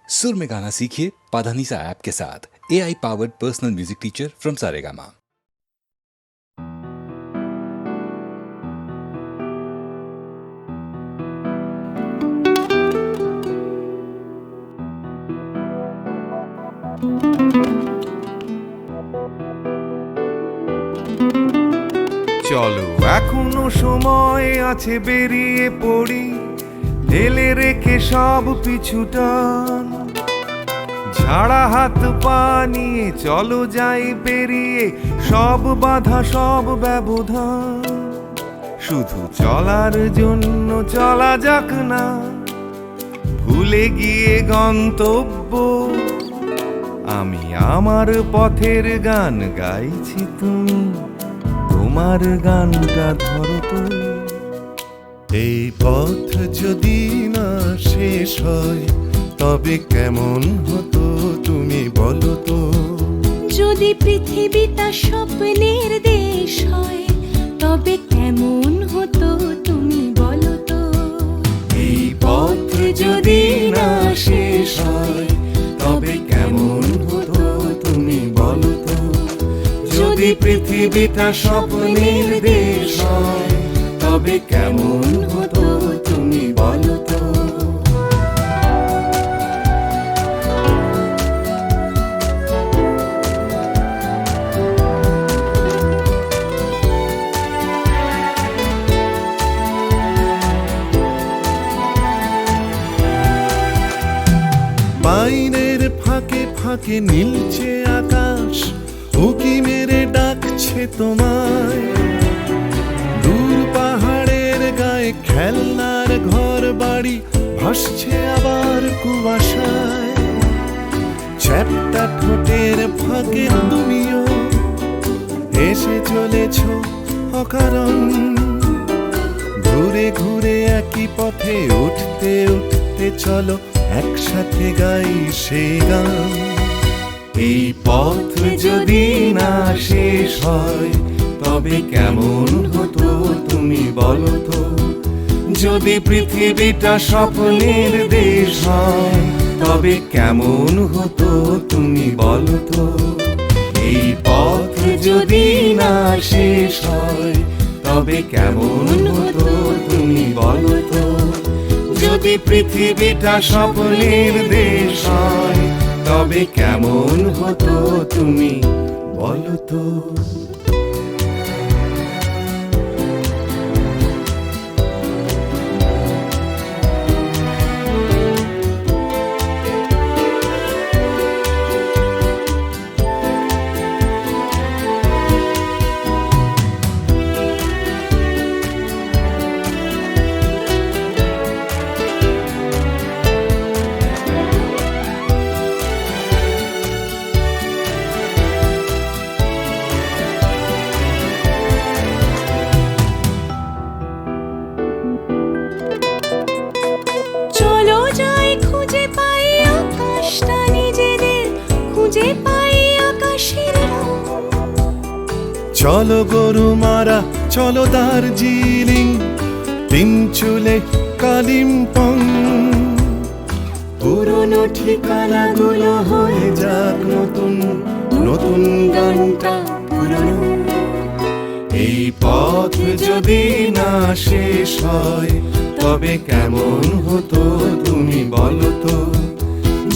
सुर में गाना सीखिए पाधानीसा ऐप के साथ। AI powered personal music teacher from Saregama. চলো এখনো সময় আছে, বেরিয়ে পড়ি, ঢেলে রেখে সব পিছুটান। ঝাড়া হাত পা নিয়ে চলো যাই বেরিয়ে, সব বাধা সব ব্যবধান। শুধু চলার জন্য চলা যাক না, ভুলে গিয়ে গন্তব্য। আমি আমার পথের গান গাইছি, তুমি তোমার গানটা ধরো তো। এই পথ যদি না শেষ হয় তবে কেমন হতো তুমি বলো তো। যদি পৃথিবীটা স্বপ্নের দেশ হয় তবে কেমন হতো তুমি বলো তো। এই পথ যদি না শেষ হয় তবে কেমন হতো তুমি বলো তো। যদি পৃথিবীটা স্বপ্নের দেশ হয় তবে কেমন হতো তুমি বলো তো। বাইরের ফাঁকে ফাঁকে নীলছে আকাশ, উকি মেরে ডাকছে তোমায়। দূর পাহাড়ের গায়ে খেলনার ঘর বাড়ি ভাসছে আবার কুয়াশায়। চ্যাপ্টা ঠোঁটের ফাঁকে তুমিও এসে চলেছ অকারণ। ঘুরে ঘুরে একই পথে উঠতে উঠতে চলো একসাথে গাই সেই গান। এই পথ যদি না শেষ হয় তবে কেমন হতো তুমি বলো তো। যদি পৃথিবীটা স্বপ্নের দেশ হয় তবে কেমন হতো তুমি বলো তো। এই পথ যদি না শেষ হয় তবে কেমন হতো তুমি বলো তো। যদি পৃথিবীটা স্বপ্নের দেশ হয় তবে কেমন হতো তুমি বলো তো। চলো গরুমারা, চলো দার্জিলিং, তিনচুলে কালিম্পং। পুরনো ঠিকানাগুলো হয়ে যাক নতুন, নতুন গানটা পুরনো। এই পথ যদি না শেষ হয় তবে কেমন হতো তুমি বলো তো।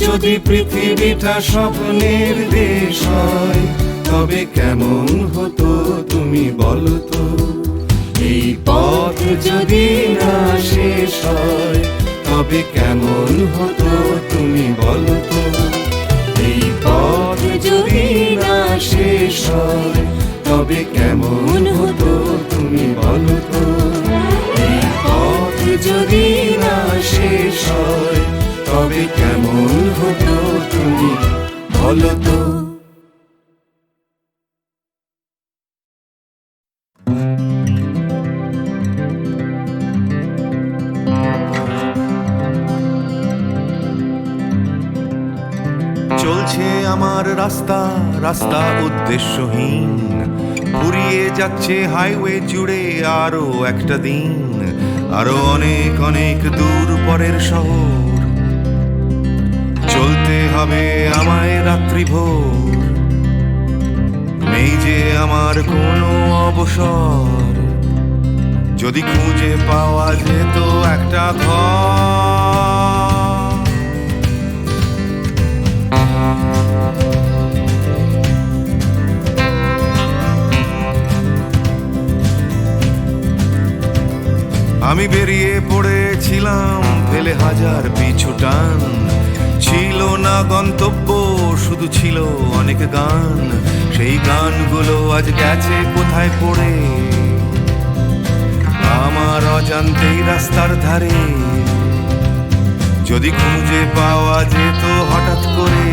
যদি পৃথিবীটা স্বপ্নের দেশ হয় তবে কেমন হতো তুমি বলো তো। এই পথ যদি না শেষ হয় তবে কেমন হতো তুমি বলো তো। এই পথ যদি না শেষ হয় তবে কেমন হতো তুমি বলো তো। এই পথ যদি না শেষ হয় তবে কেমন হতো তুমি বলো তো। চলছে আমার রাস্তা, রাস্তা উদ্দেশ্যহীন, ফুরিয়ে যাচ্ছে হাইওয়ে জুড়ে আরো একটা দিন। আরো অনেক অনেক দূর পরের শহর, চল ভাবে আমায় রাত্রি ভোর, নেই যে আমার কোনো অবসর। যদি খুঁজে পাওয়া যেত একটা ঘর, আমি বেরিয়ে পড়েছিলাম ফেলে হাজার পিছু টান। ছিল না গন্তব্য, শুধু ছিল অনেক গান। সেই গানগুলো আজ গেছে কোথায় পড়ে, আমার অজান্তেই রাস্তার ধারে। যদি খুঁজে পাওয়া যেত হঠাৎ করে,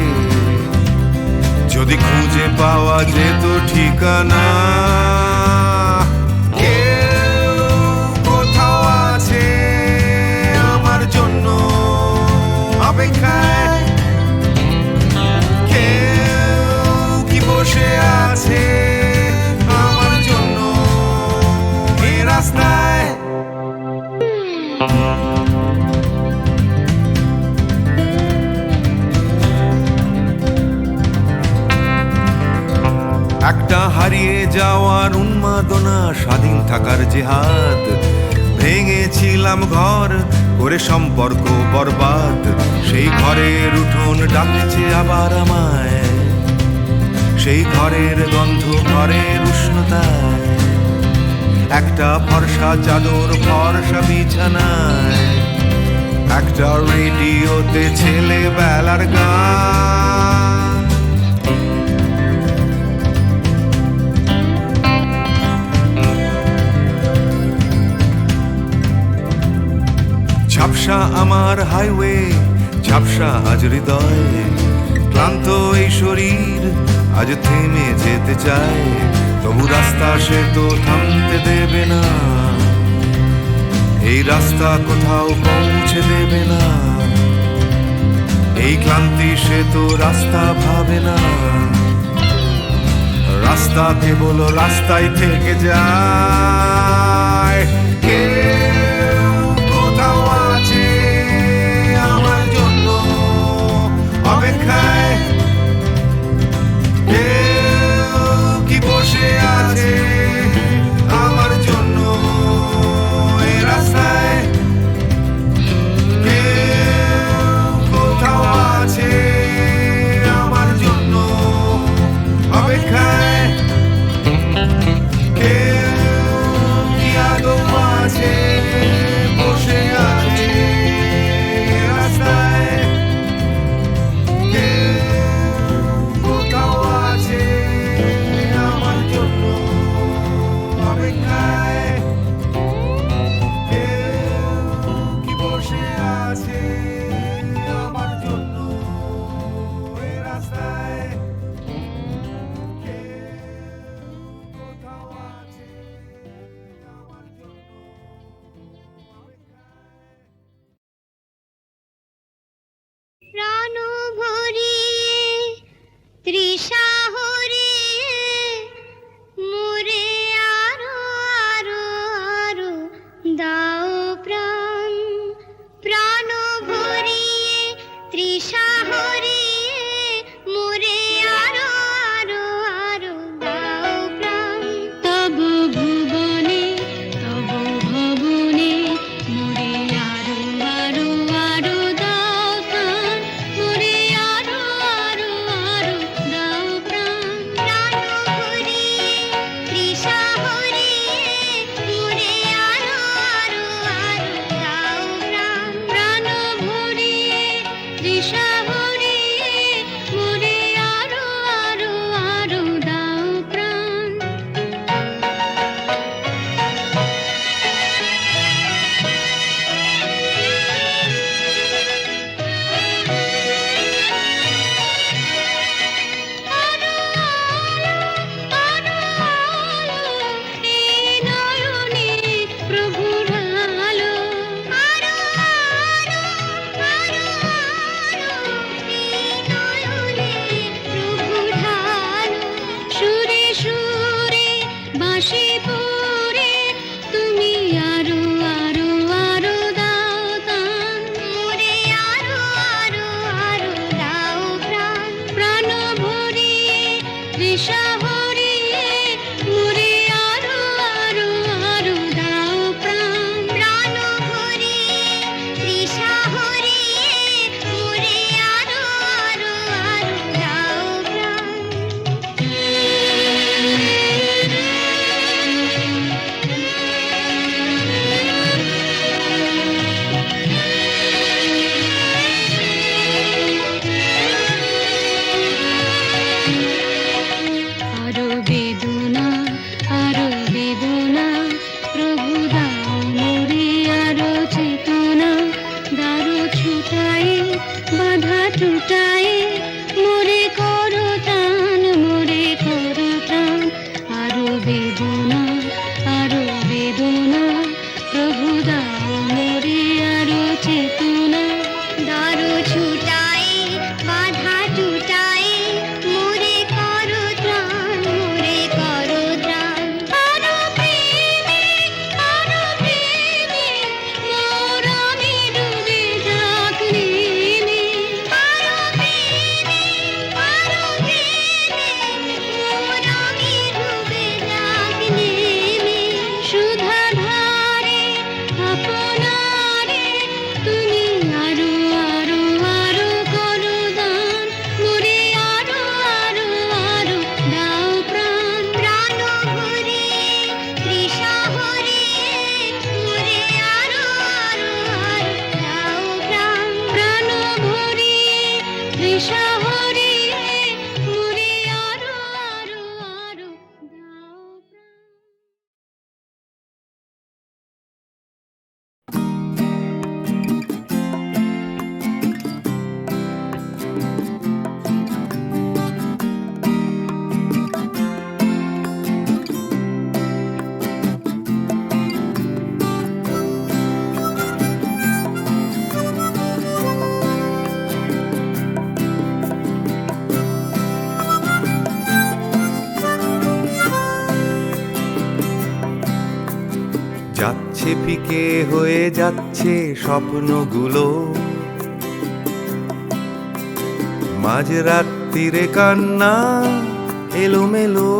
যদি খুঁজে পাওয়া যেত ঠিকানা, কেউ কোথাও আছে আমার জন্য অপেক্ষায়। কেউ কি বসে আছে আমার জন্য এ রাস্তায়। একটা হারিয়ে যাওয়ার উন্মাদনা, স্বাধীন থাকার জেহাদ। ভেঙেছিলাম ঘর করে সম্পর্ক বরবাদ। সেই ঘরের উঠোন ডাকছে আবার আমায়, সেই ঘরের গন্ধ, ঘরের উষ্ণতায়। একটা ফর্সা চাদর, ফর্সা বিছানায়, একটা রেডিওতে ছেলেবেলার গান। ঝাপসা আমার হাইওয়ে, ঝাপসা আজ হৃদয়। ক্লান্ত এই শরীর আজ থেমে যেতে চায়, তবু রাস্তা সে তো থামতে দেবে না। এই রাস্তা কোথাও পৌঁছে দেবে না। এই ক্লান্তি সে তো রাস্তা ভাবে না। রাস্তা কেবল রাস্তায় থেকে যায়। কেউ কোথাও আছে আমার জন্য অপেক্ষায়। কেউ কি বসে আছে আমার জন্য এ রাস্তায়। কেউ কোথাও আছে আমার জন্য অপেক্ষায়। কেউ কি আদৌ আছে বসে আছে রাস্তায়। কেউ কোথাও আছে আমার জন্য অপেক্ষায়। কেউ কি বসে আছে আমার জন্য এ রাস্তায়। কেউ কোথাও আছে আমার জন্য প্রাণ ভরিয়ে তৃষা হরিয়ে মোরে আরো আরো আরো দাও প্রাণ। প্রাণ ভরিয়ে তৃষা হরিয়ে মোরে আরো আরো আরো দাও প্রাণ। তব ভুবনে তব ভবনে মোরে আরো আরো আরো দাও প্রাণ। মোরে আরো আরো আরো দাও প্রাণ। প্রাণ ভরিয়ে তৃষা হরিয়ে মোরে আরো আরো আরো দাও প্রাণ। প্রাণ ভরিয়ে তৃষা হরিয়ে মোরে আরো আরো আরো দাও প্রাণ। আরো আরো আরো এই নয়নে প্রভুর আলো। আরো আরো আরো আরো টুটায়ে মোরে করো টান, মোরে করো টান। আরো বেদনা, আরো বেদনা, প্রভু দাও মোরে আরো চেতনা। দারু ছুটায়ে বাধা টুটায়ে মোরে করো ত্রাণ, মোরে করো ত্রাণ। আরো প্রেমে, আরো প্রেমে মোর আমি ডুবে যাক নেমে। আরো প্রেমে, আরো প্রেমে মোর আমি ডুবে যাক নেমে। সুধা ধারে আপনারে তুমি আরো আরো আরো করো দান, মোরে আরো আরো আরো দাও প্রাণ। প্রাণ ভরিয়ে তৃষা হরিয়ে মোরে আরো আরো আরো দাও প্রাণ। প্রাণ ভরিয়ে তৃষা হরিয়ে মোরে আরো আরো আরো দাও প্রাণ। যাচ্ছে ফিকে হয়ে যাচ্ছে স্বপ্নগুলো, মাঝরাত্রিরে কান্না এলোমেলো।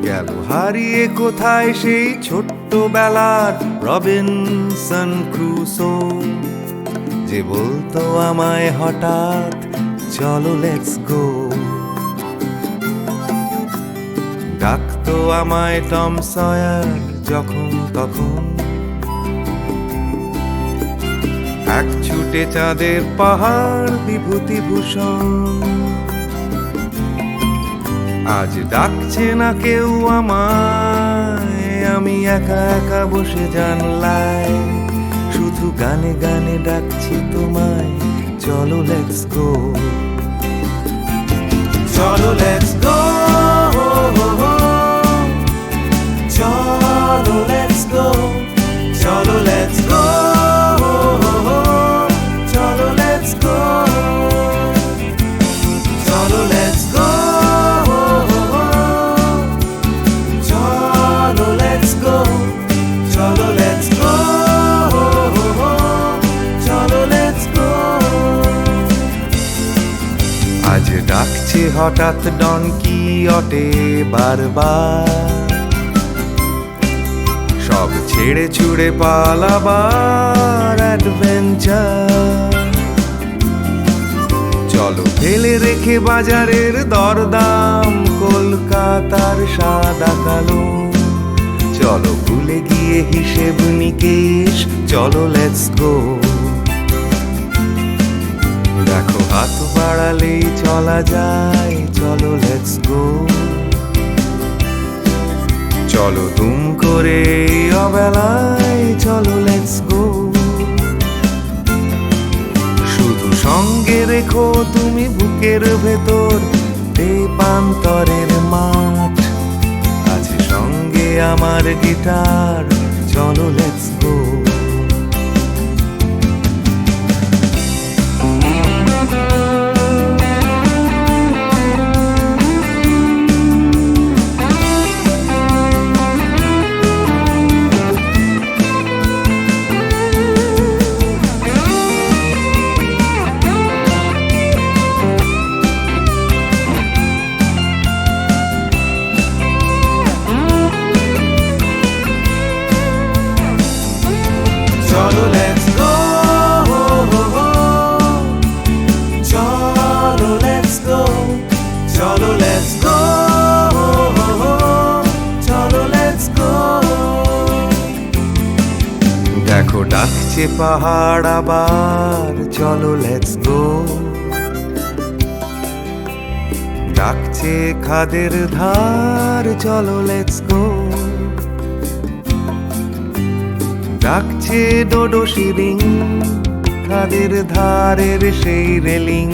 গেল হারিয়ে কোথায় সেই ছোট্টবেলার রবিনসন ক্রুসো, যে বলতো আমায় হঠাৎ চলো লেটস গো। ডাকতো আমায় টম সয়ার যখন তখন, এক ছুটে চাঁদের পাহাড় বিভূতিভূষণ। আজ ডাকছে না কেউ আমায়, আমি একা একা বসে জানলায়, শুধু গানে গানে ডাকছি তোমায় চলো লেটস গো। চলো লেটস গো, চলো লেটস গো, চলো লেটস গো, চলো লেটস গো, চলো লেটস গো, চলো লেটস গো, চলো লেটস গো, চলো লেটস গো। আজ ডাকছে হঠাৎ ডন কিহটে বারবার, সব ছেড়ে ছুড়ে পালাবার অ্যাডভেঞ্চার। চলো ফেলে রেখে বাজারের দরদাম, কলকাতার সাদা কালো। চলো ভুলে গিয়ে হিসেব নিকেশ, চলো লেটস গো। দেখো হাত বাড়ালেই চলা যায়, চলো লেটস গো। চলো দুম করে অবেলায়, চলো লেটস গো। শুধু সঙ্গে রেখো তুমি বুকের ভেতর দেবান্তরের মাঠ, আছে সঙ্গে আমার গিটার, চলো লেটস গো। চলো লেটস গো, চলো লেটস গো, চলো লেটস গো, চলো লেটস গো। দেখো ডাকছে পাহাড় আবার, চলো লেটস গো। ডাকছে খাদের ধার, চলো লেটস গো। ডাকছে ডোডো শিরিং খাদের ধারের সেই রেলিং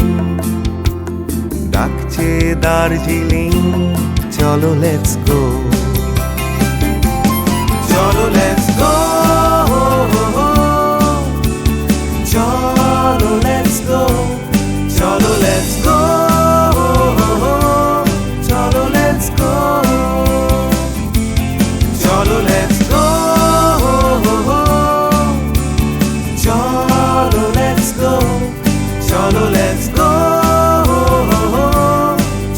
ডাকছে দার্জিলিং, চলো লেটস গো, চলো লেটস গো, চলো লেটস গো, চলো লেটস গো, চলো লেটস গো, চলো লেটস গো, চলো লেটস গো, চলো লেটস গো,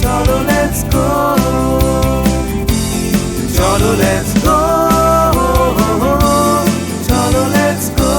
চলো লেটস গো, চলো লেটস গো, চলো লেটস গো।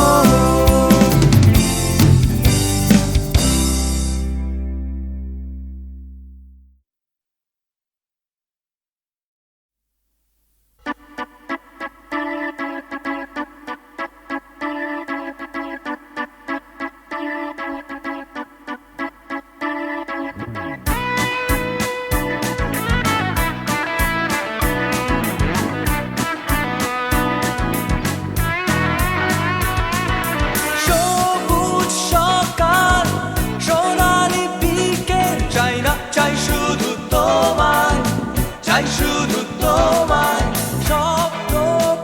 সবুজ সকাল সোনালি বিকেল, চাই না চাই শুধু তোমায়, চাই শুধু তোমায়। স্বপ্ন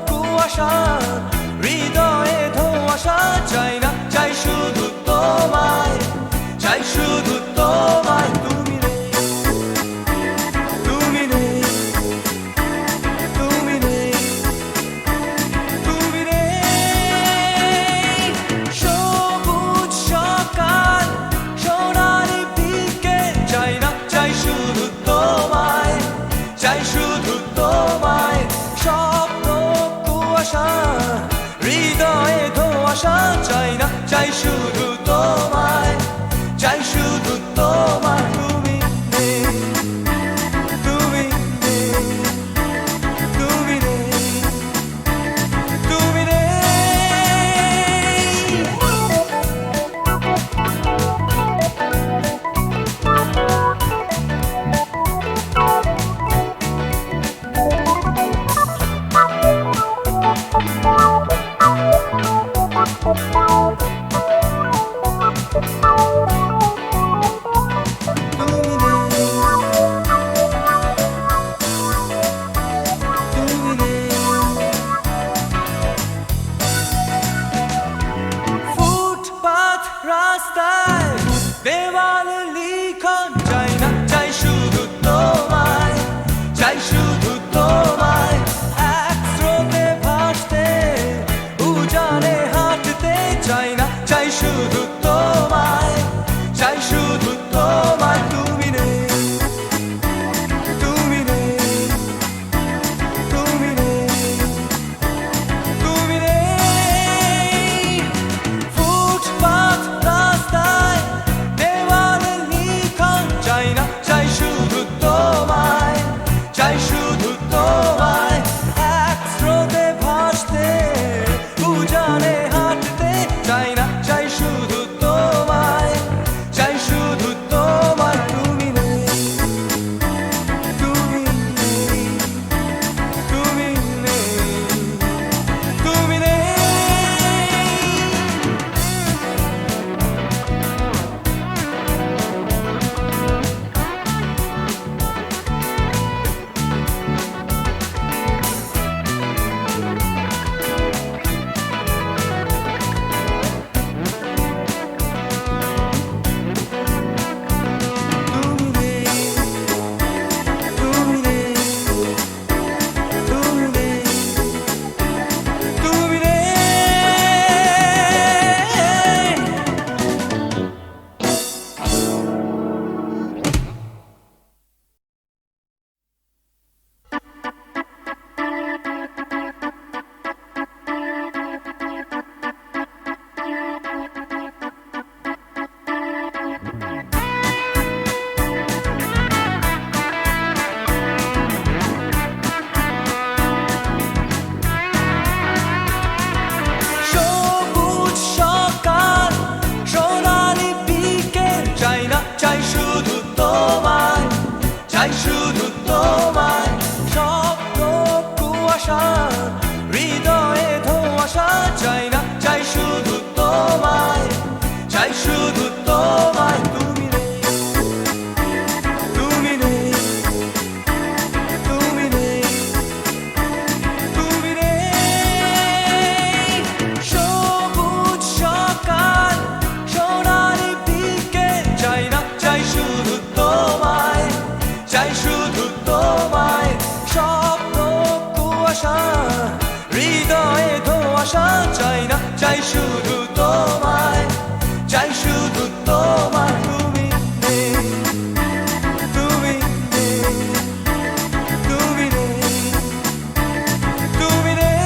কুয়াশা হৃদয়ে ধোঁয়াশা, চাই না চাই শুধু তোমায়, চাই শুধু তোমায়। তুমি নেই, তুমি নেই, তুমি নেই, তুমি নেই। সবুজ সকাল সোনালি বিকেল, চাই না চাই শুধু তোমায়, চাই শুধু তোমায়। স্বপ্ন কুয়াশা হৃদয়ে ধোঁয়াশা, চাই না চাই শুধু তোমায়, চাই শুধু তোমায়। তুমি নেই, তুমি নেই, তুমি নেই, তুমি নেই। ফুটপাত রাস্তায় দেওয়ালে লিখন, চাই না চাই শুধু তোমায়, চাই শুধু তোমায়। এক স্রোতে ভাসতে উজানে হাঁটতে, চাই না চাই শুধু তোমায়, চাই শুধু তোমায়। তুমি নেই, তুমি নেই, তুমি নেই, তুমি নেই। ফুটপাত রাস্তায় দেওয়ালে শুধু তোমায়। তুমি নেই, তুমি নেই, তুমি নেই, তুমি নেই। সবুজ সকাল, সোনালি বিকেল, চাই না চাই শুধু তোমায়, চাই শুধু তোমায়। স্বপ্ন কুয়াশা, হৃদয়ে ধোঁয়াশা, চাই না চাই শুধু তোমায়, চাই শুধু তোমায়। তুমি নেই, তুমি নেই, তুমি নেই, তুমি নেই।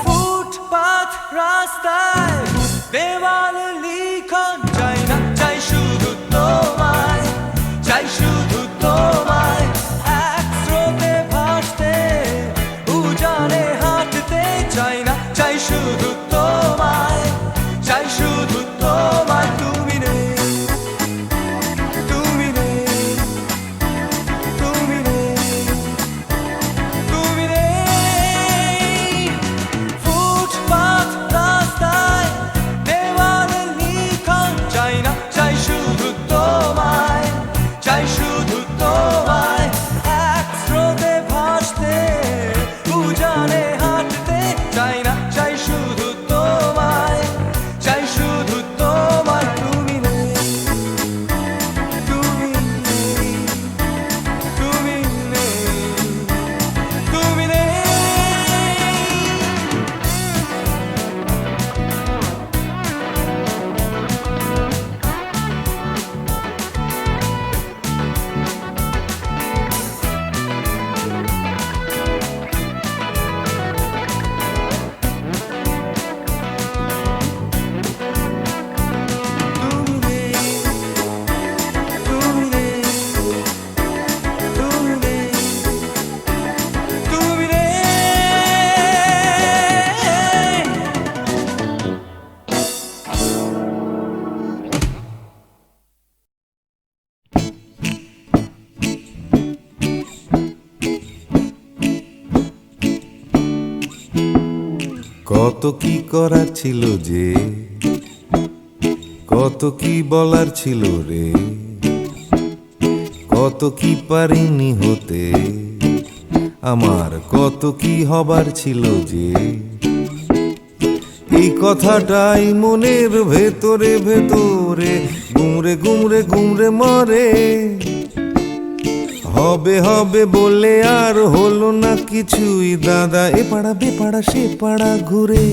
ফুটপাত রাস্তায় দেওয়ালে লিখন, চাই না চাই শুধু তোমায়, চাই শুধু তোমায়। এক স্রোতে ভাসতে, উজানে হাঁটতে, চাই না চাই শুধু তোমায়, চাই শুধু তোমায়। তুমি নেই, তুমি নেই, তুমি নেই, তুমি নেই। ফুটপাত রাস্তায় দেওয়ালে লিখন, চাই না চাই শুধু তোমায়, চাই শুধু তোমায়। এক স্রোতে ভাসতে, উজানে হাঁটতে, চাই না চাই শুধু তোমায়, চাই শুধু তোমায়। তুমি নেই, তুমি নেই, তুমি নেই, তুমি নেই। তুমি নেই, তুমি নেই, তুমি নেই, তুমি নেই। কত কি করার ছিল যে, কত কি বলার ছিল রে, কত কি পারিনি হতে, আমার কত কি হবার ছিল যে। এই কথাটাই মনের ভেতরে ভেতরে গুমরে গুমরে গুমরে মরে। হবে হবে বলে আর হলো না কিছুই দাদা, এ পাড়া বেপাড়া সে পাড়া ঘুরে।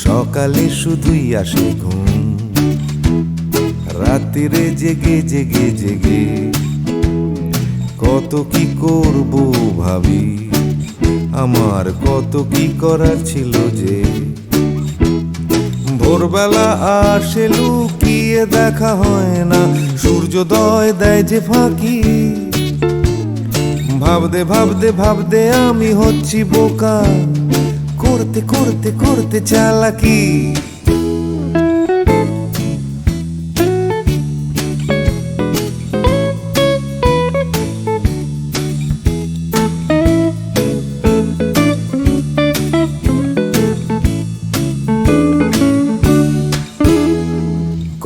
সকালে শুধুই আসে ঘুম, রাত্রিরে জেগে জেগে জেগে কত কি করব ভাবি, আমার কত কি করার ছিল যে। ভোরবেলা আসে লুকিয়ে দেখা হয় না, সূর্যোদয় দেয় যে ফাঁকি। ভাবতে ভাবতে ভাবতে আমি হচ্ছি বোকা, করতে করতে করতে চালাকি।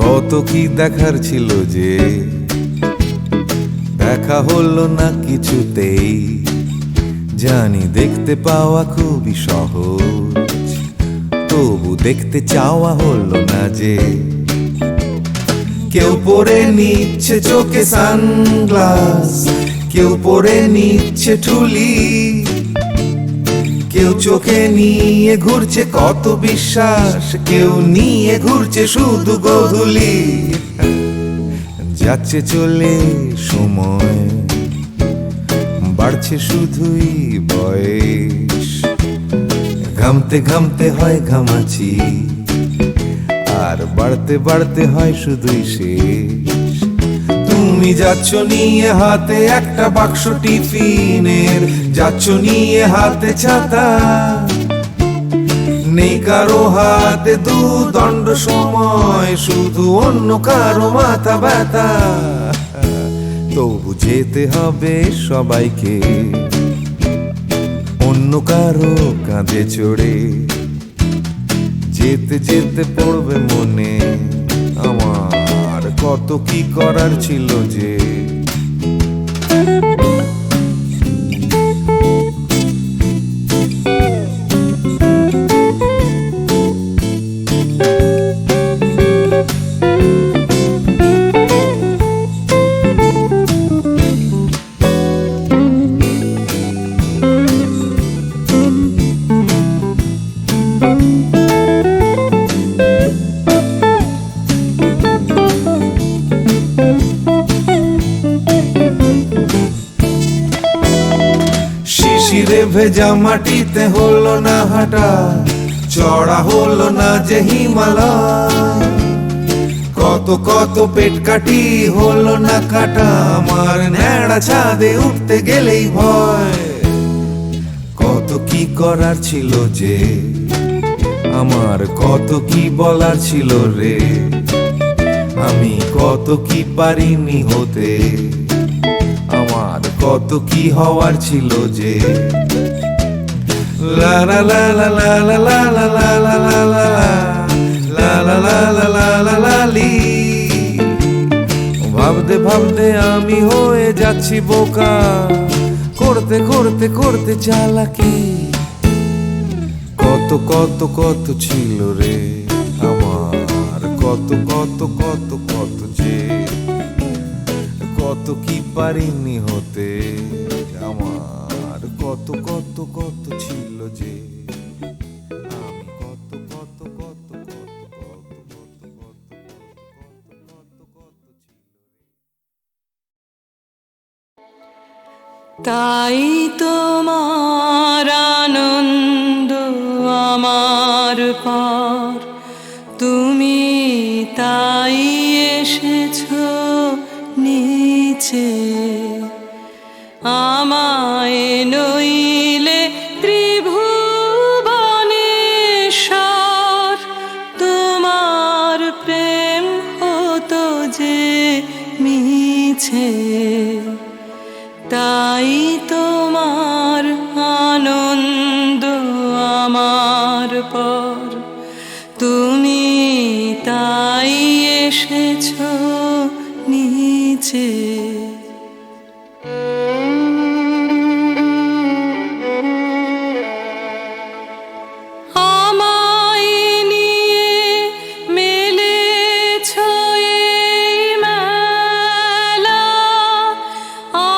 কত কি দেখার ছিল যে, দেখা হলো না কিছুতেই। জানি দেখতে পাওয়া খুবই সহজ, তবু দেখতে চাওয়া হলো না যে। কেউ পরে নিচ্ছে চোখে সানগ্লাস, কেউ পরে নিচ্ছে ঠুলি, কেউ চোখে নিয়ে ঘুরছে কত বিশ্বাস, কেউ নিয়ে ঘুরছে শুধু গোধূলি। যাচ্ছে চলে সময়, বাড়ছে শুধুই বয়স, ঘামতে ঘামতে হয় ঘামাচি, আর বাড়তে বাড়তে হয় শুধুই শেষ। তুমি যাচ্ছ নিয়ে হাতে একটা বাক্স টিফিনের, যাচ্ছ নিয়ে হাতে ছাতা, নেই কারো হাতে দুদণ্ড সময়, শুধু অন্য কারো মাথা ব্যথা। তবু যেতে হবে সবাইকে অন্য কারো কাঁধে চড়ে, যেতে যেতে পড়বে মনে আমার কত কি করার ছিল যে। শিশিরে ভেজা মাটিতে হলো না হাঁটা, চড়া হলো না যে হিমালয়, কত কত পেট কাটি হলো না কাটা, আমার ন্যাড়া ছাদে উঠতে গেলেই ভয়। কত কি করার ছিল যে, আমার কত কি বলার ছিল রে, আমি কত কি পারিনি হতে, আমার কত কি হওয়ার ছিল যে। লা লা লা লা লা লা লা লা লা লা লা লা লা লা লা লা লা লা লা লি। ভাবতে ভাবতে আমি হয়ে যাচ্ছি বোকা, করতে করতে করতে চালাকি। কত কত কত ছিল রে আমার, কত কত কত কত যে, কত কি পারিনি হতে, আমার কত কত কত ছিল যে। আমি কত কত কত কত কত কত কত কত ছিল। তাই তোমার আনন্দ আমার পর, তুমি তাই এসেছো নিচে। আমায় নইলে ত্রিভুবনেশ্বর, তোমার প্রেম হতো যে মিছে। তাই তোমার আনন্দ আমার পর, তুমি তাই এসেছো নিচে। আমায় নিয়ে মেলেছো এই মেলা,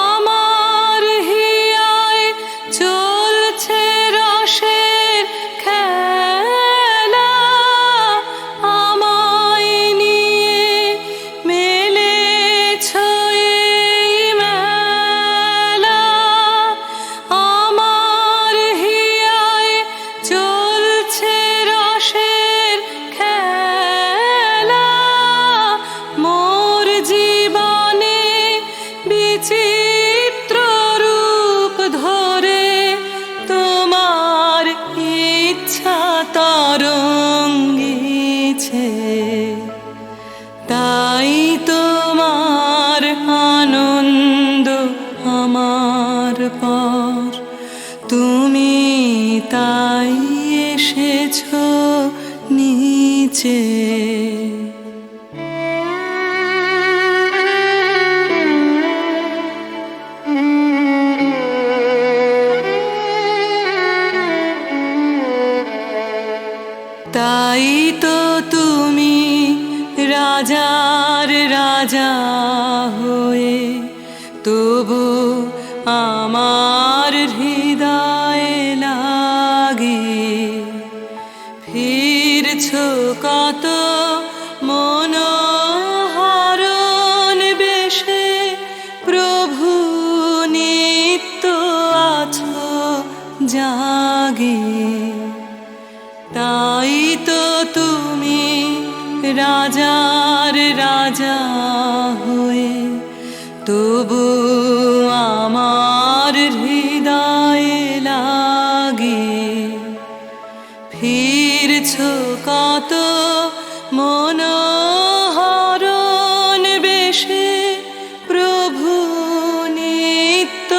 আমার হিয়ায় চলছে রসের খেলা। আমায় নিয়ে মেলেছো এই মেলা, আমার হিয়ায় চলছে রসের খেলা। মোর জীবনে বিচিত্র রূপ ধরে, তোমার ইচ্ছা তরঙ্গিছে। তাই তোমার আনন্দ আমার পর, তুমি তাই এসেছো নিচে। তাই তো তুমি রাজার রাজা হয়ে, তবু আমার হৃদয়ে লাগে ফিরছো কত মনোহরণ বেশে। প্রভু নিত্য আছো জাগে, তাই তো তুমি রাজার রাজা হয়ে, তবু আমার হৃদয়ে লাগে ফিরছ কত মনোহরণ বেশে, প্রভু নিত্য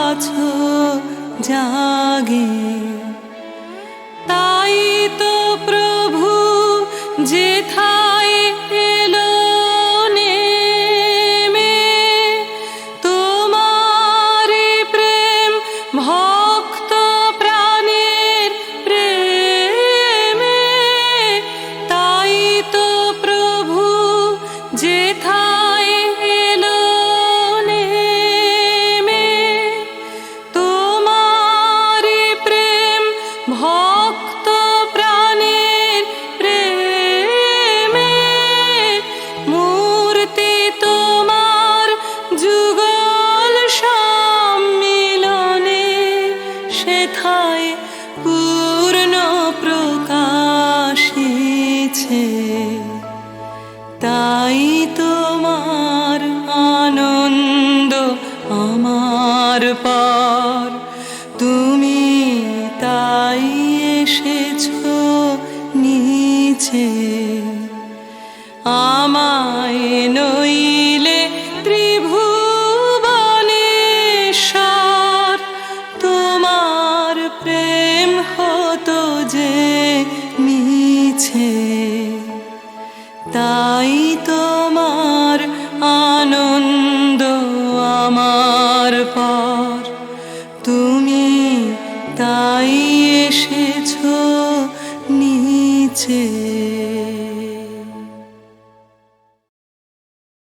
আছো জাগে। তাই তো প্রভু যেথায় এলো নেমে, তোমারি প্রেম ভক্ত প্রাণের প্রেমে। তাই তো প্রভু যেথায় এলো নেমে, তোমারি প্রেম ভক্ত প্রাণের প্রেমে। মূর্তি তোমার যুগল সম্মিলনে, সেথায় পূর্ণ প্রকাশিছে। তাই তো